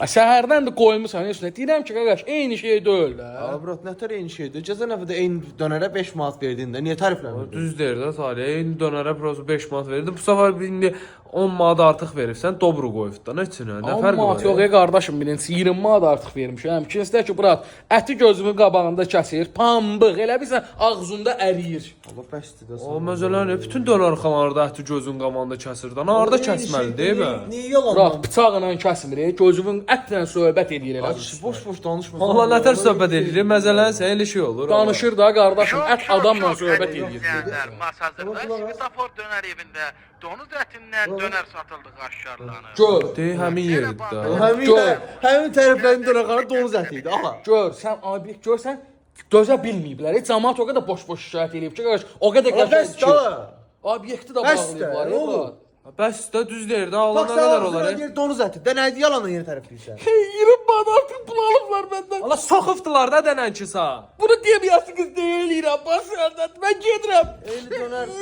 Səhərdən də qoymusan üstünə. Deyirəm ki, qardaş, eyni şey deyil də. Abrat nətər eyni şeydir? Cəzə nəfədə eyni dönərə 5 manat verdin də. Niyə tərifləmirdin? Düz deyir də Salih. Eyni dönərə prosu 5 manat verdi. Bu səfər indi 10 manat artıq verirsən, dobro qoyub da. Nə üçün? Nə fərqi var? Yox, qardaşım, birincisi 20 manat artıq vermişəm. İkincisi də ki, Murat, əti gözümün qabağında kəsir, pambıq, elə bilsən ağzında əriyir. Allah bəsdir də. O məsələn, bütün dönərxanalarda əti gözün qabağında kəsir də. Harda kəsməlidir bə? Niyə yalan? Murat, bıçaqla kəsmir, gözümün ətlə söhbət edir elə. Boş danışma. Allah nətər söhbət edir? Məsələn, elə şey olur. Danışır da qardaşım, ət adamla söhbət edir. Masazırda Svetofor dönər evində donuz ətindən dönər satıldığı aşkarlanır. Gör, Deyir, həmin yerdə. Həmin tərəflərin dönərxana donuz əti idi. Aha. gör, sən obyekt görsən, dözə bilməyiblər. Cəmaət o qədər boş-boş şikayət edib ki, qardaş, o qədər qəşəng ki. Obyekti də bağlayıblar. nə olur? Bəs də düz deyir də. Allah nə qədər olar? Bax, donuz əti. Də nədir yalanla yeni tərəfləyirsən? 20 manat artıq pul alıblar məndən. Allah soxubdular da dənənkisa. Bunu deməyəsiniz deyilirəm, baş verdən. Mən gedirəm. Eyni dönər.